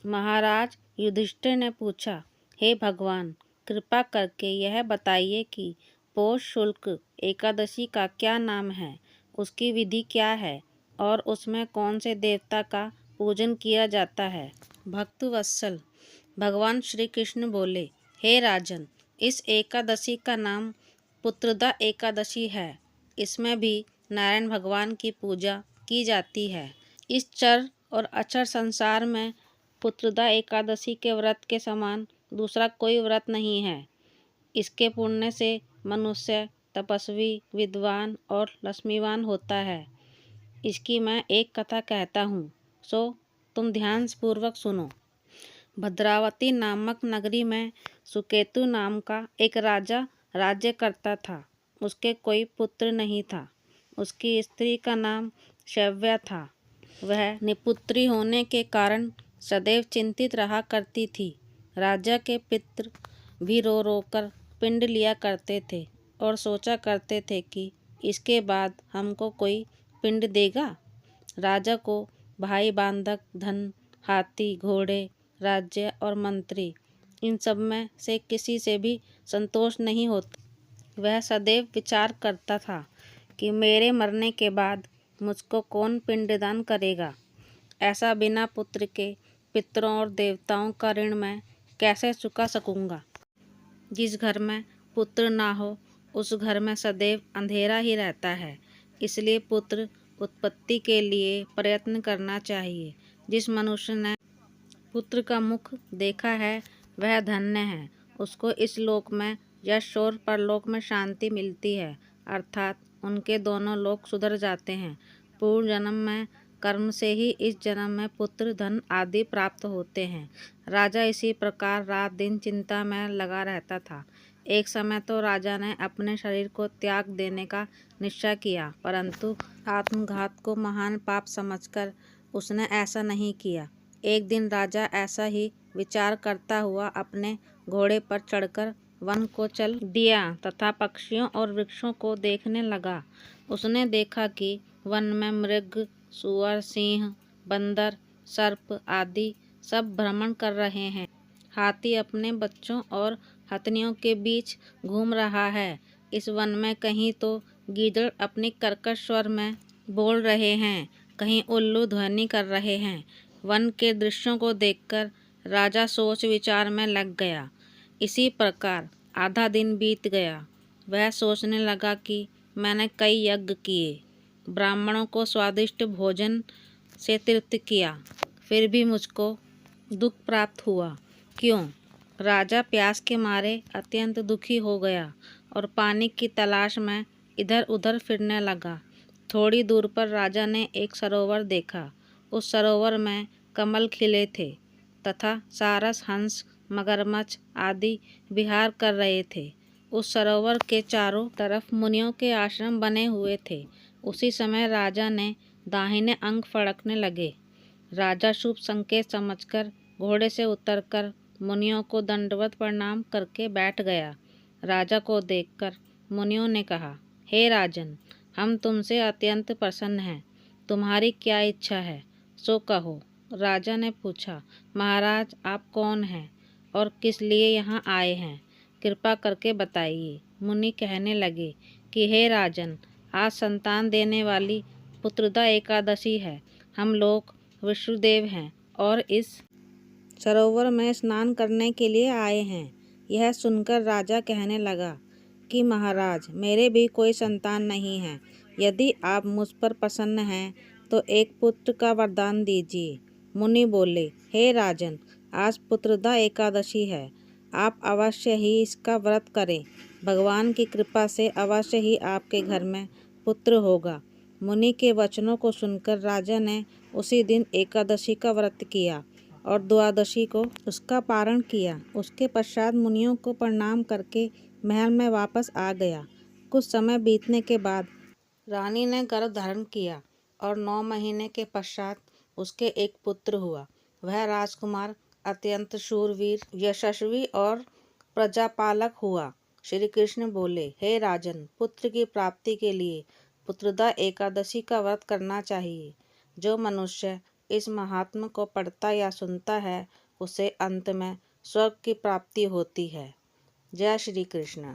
महाराज युधिष्ठिर ने पूछा, हे भगवान, कृपा करके यह बताइए कि पौष शुक्ल एकादशी का क्या नाम है, उसकी विधि क्या है और उसमें कौन से देवता का पूजन किया जाता है। भक्तवत्सल भगवान श्री कृष्ण बोले, हे राजन, इस एकादशी का नाम पुत्रदा एकादशी है। इसमें भी नारायण भगवान की पूजा की जाती है। इस चर और अचर संसार में पुत्रदा एकादशी के व्रत के समान दूसरा कोई व्रत नहीं है। इसके पुण्य से मनुष्य तपस्वी, विद्वान और लक्ष्मीवान होता है। इसकी मैं एक कथा कहता हूँ, सो तुम ध्यान पूर्वक सुनो। भद्रावती नामक नगरी में सुकेतु नाम का एक राजा राज्य करता था। उसके कोई पुत्र नहीं था। उसकी स्त्री का नाम शैव्या था। वह निपुत्री होने के कारण सदैव चिंतित रहा करती थी। राजा के पितृ भी रो रो कर पिंड लिया करते थे और सोचा करते थे कि इसके बाद हमको कोई पिंड देगा। राजा को भाई बांधक, धन, हाथी, घोड़े, राज्य और मंत्री, इन सब में से किसी से भी संतोष नहीं होता। वह सदैव विचार करता था कि मेरे मरने के बाद मुझको कौन पिंडदान करेगा। ऐसा बिना पुत्र के पितरों और देवताओं का ऋण मैं कैसे चुका सकूंगा। जिस घर में पुत्र ना हो उस घर में सदैव अंधेरा ही रहता है। इसलिए पुत्र उत्पत्ति के लिए प्रयत्न करना चाहिए। जिस मनुष्य ने पुत्र का मुख देखा है वह धन्य है। उसको इस लोक में यश और परलोक में शांति मिलती है, अर्थात उनके दोनों लोक सुधर जाते हैं। पूर्व जन्म में कर्म से ही इस जन्म में पुत्र, धन आदि प्राप्त होते हैं। राजा इसी प्रकार रात दिन चिंता में लगा रहता था। एक समय तो राजा ने अपने शरीर को त्याग देने का निश्चय किया, परंतु आत्मघात को महान पाप समझकर उसने ऐसा नहीं किया। एक दिन राजा ऐसा ही विचार करता हुआ अपने घोड़े पर चढ़कर वन को चल दिया तथा पक्षियों और वृक्षों को देखने लगा। उसने देखा कि वन में मृग, सूअर, सिंह, बंदर, सर्प आदि सब भ्रमण कर रहे हैं। हाथी अपने बच्चों और हथनियों के बीच घूम रहा है। इस वन में कहीं तो गीदड़ अपनी कर्कश स्वर में बोल रहे हैं, कहीं उल्लू ध्वनि कर रहे हैं। वन के दृश्यों को देखकर राजा सोच विचार में लग गया। इसी प्रकार आधा दिन बीत गया। वह सोचने लगा कि मैंने कई यज्ञ किए, ब्राह्मणों को स्वादिष्ट भोजन से तृप्त किया, फिर भी मुझको दुख प्राप्त हुआ। क्यों? राजा प्यास के मारे अत्यंत दुखी हो गया और पानी की तलाश में इधर उधर फिरने लगा। थोड़ी दूर पर राजा ने एक सरोवर देखा। उस सरोवर में कमल खिले थे तथा सारस, हंस, मगरमच्छ आदि विहार कर रहे थे। उस सरोवर के चारों तरफ मुनियों के आश्रम बने हुए थे। उसी समय राजा ने दाहिने अंग फड़कने लगे। राजा शुभ संकेत समझकर घोड़े से उतरकर मुनियों को दंडवत प्रणाम करके बैठ गया। राजा को देखकर मुनियों ने कहा, हे राजन, हम तुमसे अत्यंत प्रसन्न हैं। तुम्हारी क्या इच्छा है, सो कहो। राजा ने पूछा, महाराज, आप कौन हैं और किस लिए यहाँ आए हैं, कृपा करके बताइए। मुनि कहने लगे कि हे राजन, आज संतान देने वाली पुत्रदा एकादशी है। हम लोग विष्णुदेव हैं और इस सरोवर में स्नान करने के लिए आए हैं। यह सुनकर राजा कहने लगा कि महाराज, मेरे भी कोई संतान नहीं है। यदि आप मुझ पर प्रसन्न हैं तो एक पुत्र का वरदान दीजिए। मुनि बोले, हे राजन, आज पुत्रदा एकादशी है। आप अवश्य ही इसका व्रत करें। भगवान की कृपा से अवश्य ही आपके घर में पुत्र होगा। मुनि के वचनों को सुनकर राजा ने उसी दिन एकादशी का व्रत किया और द्वादशी को उसका पारण किया। उसके पश्चात मुनियों को प्रणाम करके महल में वापस आ गया। कुछ समय बीतने के बाद रानी ने गर्भ धारण किया और 9 महीने के पश्चात उसके एक पुत्र हुआ। वह राजकुमार अत्यंत शूरवीर, यशस्वी और प्रजापालक हुआ। श्री कृष्ण बोले, हे राजन, पुत्र की प्राप्ति के लिए पुत्रदा एकादशी का व्रत करना चाहिए। जो मनुष्य इस महात्म को पढ़ता या सुनता है उसे अंत में स्वर्ग की प्राप्ति होती है। जय श्री कृष्ण।